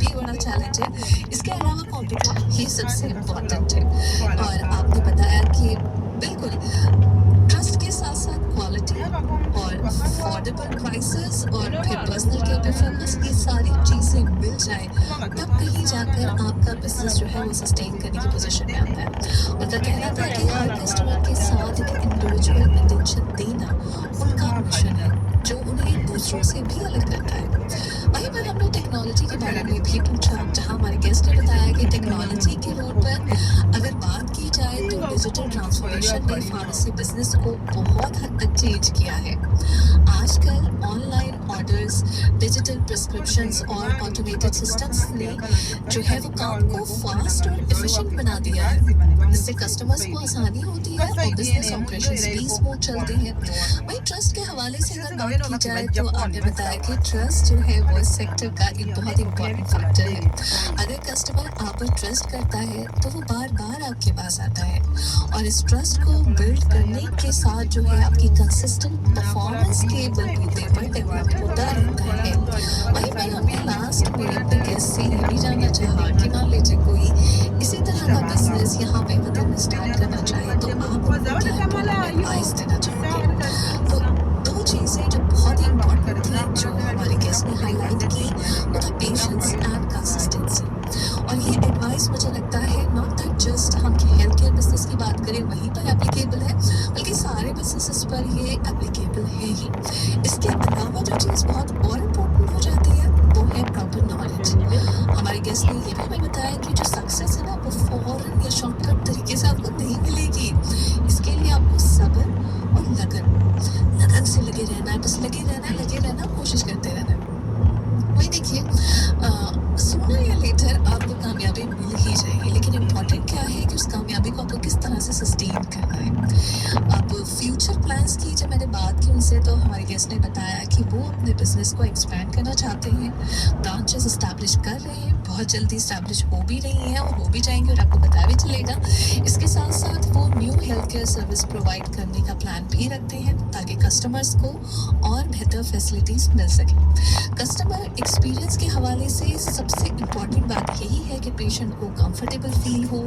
भी बड़ा चैलेंज है। इसके अलावा कॉम्पिटिशन ही सबसे इम्पोर्टेंट है। और आपने बताया कि बिल्कुल ट्रस्ट के साथ साथ क्वालिटी और अफोर्डेबल प्राइसेस और फिर पर्सनल केयर पे फोकस, ये सारी चीजें मिल जाए तब कहीं जाकर आपका बिजनेस जो है वो सस्टेन करने की पोजीशन में आता है। उनका कहना था कि हर कस्टमर के साथ एक इंडिविजुअल अटेंशन देना उनका मिशन है, जो उन्हें दूसरों से भी अलग करता है। वहीं पर हमने टेक्नोलॉजी के बारे में भी पूछा, जहां हमारे गेस्ट ने बताया कि टेक्नोलॉजी के रोल पर अगर बात की जाए तो डिजिटल ट्रांसफॉर्मेशन ने फार्मेसी बिजनेस को बहुत हद तक चेंज किया है। आजकल ऑनलाइन ऑर्डर्स, डिजिटल प्रिस्क्रिप्शंस और ऑटोमेटेड सिस्टम्स ने जो है वो काम को फास्ट और एफिशिएंट बना दिया है। इससे कस्टमर्स को आसानी होती है और बिजनेस ऑपरेशंस भी स्मूथ चलते हैं। वहीं ट्रस्ट के हवाले से अगर बात की जाए तो आपने बताया कि ट्रस्ट जो है वो इस सेक्टर का एक बहुत इंपॉर्टेंट फैक्टर है। अगर कस्टमर आप पर ट्रस्ट करता है तो वो बार बार आपके पास आता है, और इस ट्रस्ट को बिल्ड करने के साथ जो है आपकी कंसिस्टेंट परफॉर्मेंस के बलबूते पर डेवलप होता रहता है। वहीं पर हमने लास्ट में अपने गेस्ट से ये भी जानना चाहा कि मान लीजिए कोई इसी तरह का बिजनेस यहाँ पे वतन में स्टार्ट करना चाहे तो आप क्या एडवाइस देना चाहेंगे? तो दो चीजें जो बहुत ही इम्पोर्टेंट थी जो हमारे गेस्ट ने हाईलाइट की, वो था पेशेंस एंड कंसिस्टेंसी। और ये एडवाइस मुझे लगता है नॉट दैट जस्ट हम हेल्थ केयर बिजनेस की बात करें वहीं पर एप्लीकेबल है, बल्कि सारे बिजनेसेस पर ये एप्लीकेबल है ही। इसके अलावा जो चीज़ बहुत और इम्पोर्टेंट हो जाती है वो है प्रॉपर नॉलेज। हमारे गेस्ट ने ये भी हमें बताया कि जो सक्सेस है ना वो फौरन या शॉर्टकट तरीके से आपको नहीं मिलेगी। इसके लिए आपको सब्र और लगन से लगे रहना है, बस लगे रहना, कोशिश करते रहना। वही देखिए, सूनर या लेटर आपको कामयाबी मिल ही जाएगी, लेकिन इम्पोर्टेंट क्या है कि उस कामयाबी को आपको किस तरह से सस्टेन करना है। अब फ्यूचर प्लान्स की जब मैंने बात की उनसे तो हमारे गेस्ट ने बताया कि वो अपने बिजनेस को एक्सपैंड करना चाहते हैं, ब्रांचेस इस्टेब्लिश कर रहे हैं, बहुत जल्दी इस्टेब्लिश हो भी रही हैं और हो भी जाएंगे और आपको पता भी चलेगा। इसके साथ साथ वो new health care service provide करने का प्लान भी रखते हैं ताकि कस्टमर्स को और बेहतर फैसिलिटीज मिल सके। कस्टमर एक्सपीरियंस के हवाले से सबसे इम्पोर्टेंट बात यही है कि पेशेंट को कंफर्टेबल फील हो,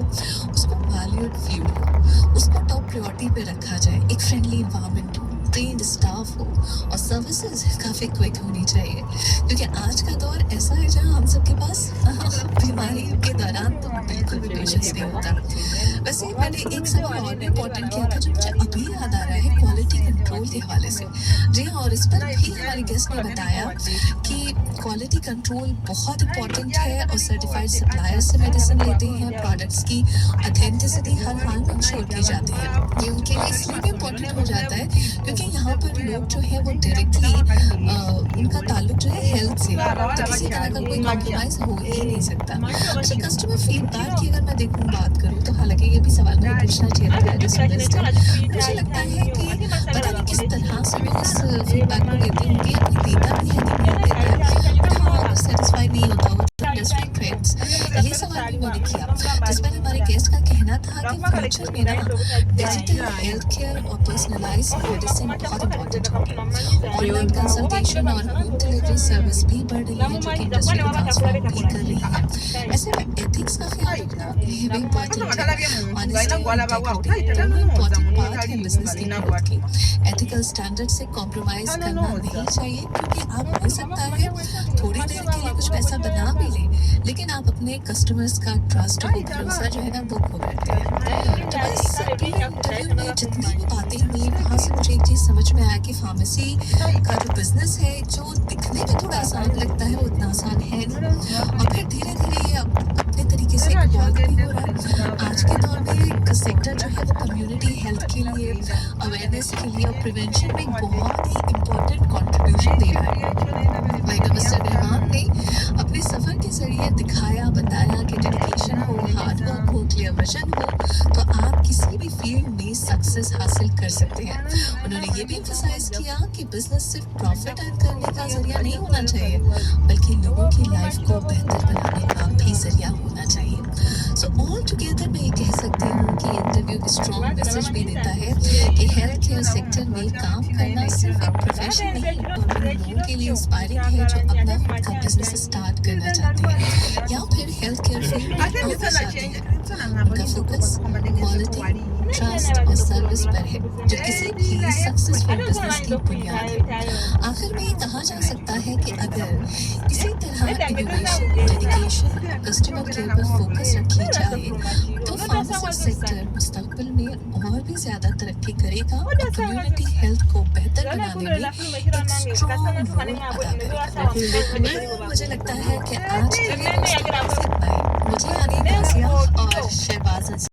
उसको वैल्यूड फील हो, उसको टॉप प्रायोरिटी पे रखा जाए, एक फ्रेंडली इन्वायरमेंट हो, ट्रेन्ड स्टाफ हो और सर्विसेज काफ़ी क्विक होनी चाहिए, क्योंकि आज का दौर ऐसा है जहां हम सबके पास बीमारी के दौरान तो बिल्कुल भी पेशेंस नहीं होता। वैसे मैंने एक सवाल और भी इम्पोर्टेंट किया था जो मुझे अभी याद आ रहा है क्वालिटी कंट्रोल के हवाले से। जी हाँ, और इस पर भी हमारे गेस्ट ने बताया कि क्वालिटी कंट्रोल बहुत इम्पोर्टेंट है और सर्टिफाइड सप्लायर से मेडिसिन लेते हैं, प्रोडक्ट्स की ऑथेंटिसिटी हर हाल में इंश्योर की जाती है। ये उनके लिए इसलिए भी इम्पोर्टेंट हो जाता है क्योंकि यहाँ पर लोग जो है वो डायरेक्टली उनका ताल्लुक जो है हेल्थ से, तो किसी तरह का कोई कॉम्प्रोमाइज हो ही नहीं सकता। अच्छा, कस्टमर फीडबैक की अगर मैं बात करूँ तो हालांकि ये भी सवाल मुझे पूछना चाहिए था, मुझे लगता है कि पता नहीं किस तरह से लोग इस फीडबैक को लेते होंगे, कोई देता भी है कि नहीं देता है, बट हाँ अगर सेटिस्फाइड नहीं होता हो इंडस्ट्री ट्रेंड्स, ये सवाल भी मैंने किया, जिसमें हमारे गेस्ट का कहना था कि फ्यूचर में ना डिजिटल हेल्थ केयर और पर्सनलाइज्ड मेडिसिन बहुत इम्पोर्टेंट होगी। ऑनलाइन कंसल्टेशन और होम डिलीवरी सर्विस भी बढ़ रही है जो कि इंडस्ट्री को ट्रांसफॉर्म भी कर रही है। ऐसे में एथिक्स का ख्याल रखना ये भी इम्पोर्टेंट है। ऑनेस्टी और इंटेग्रिटी दोनों इम्पोर्टेंट पार्ट है बिजनेस की ग्रोथ की। एथिकल स्टैंडर्ड से कॉम्प्रोमाइज करना नहीं चाहिए, क्योंकि आप हो सकता है थोड़ी देर के लिए कुछ पैसा बना भी लें, लेकिन आप अपने कस्टमर्स का ट्रस्ट और भरोसा जो है ना वो खो बैठते हैं। तो बस इंटरव्यू में जितनी भी बातें हुई वहाँ से मुझे एक चीज़ समझ में आया कि फार्मेसी का जो बिजनेस है जो दिखने में थोड़ा आसान लगता है वो उतना आसान है नहीं, और फिर धीरे धीरे ये अपने तरीके से इवॉल्व भी हो रहा है। आज के दौर में सेक्टर जो है वो कम्युनिटी हेल्थ के लिए, अवेयरनेस के लिए और प्रिवेंशन में बहुत ही इम्पोर्टेंट कॉन्ट्रीब्यूशन दे रहा है। लाइक मिस्टर रहमान ने अपने सफ़र के जरिए दिखाया, बताया कि डेडिकेशन हो, हार्डवर्क हो, क्लियर विजन हो तो आप किसी भी फील्ड में सक्सेस हासिल कर सकते हैं। उन्होंने ये भी एम्फसाइज किया कि बिजनेस सिर्फ प्रॉफिट अर्न करने का जरिया नहीं होना चाहिए, बल्कि लोगों की लाइफ को बेहतर बनाने का भी जरिया होना चाहिए। सो ऑल टुगेदर मैं ये कह सकती हूँ कि इंटरव्यू एक स्ट्रॉन्ग मैसेज भी देता है कि हेल्थ केयर सेक्टर में काम करना सिर्फ एक प्रोफेशन मोटिवेशन नहीं, लोगों के लिए इंस्पायरिंग है जो अपना खुद का बिजनेस स्टार्ट करना चाहते हैं या फिर हेल्थ केयर फील्ड में आना चाहते हैं। उनका फोकस क्वालिटी, ट्रस्ट और सर्विस पर है, जो किसी भी सक्सेसफुल बिजनेस की बुनियाद है। आखिर में ये कहा जा सकता है कि अगर इसी तरह इनोवेशन, डेडिकेशन, कस्टमर केयर पर फोकस रखी जाए तो फार्मास्यूटिकल सेक्टर मुस्तकबिल में और भी ज्यादा तरक्की करेगा और कम्युनिटी हेल्थ को बेहतर बनाने में एक स्ट्रॉन्ग रोल अदा करेगा। मुझे लगता है कि आज के लिए मुझे यानी नाज़िया और शहबाज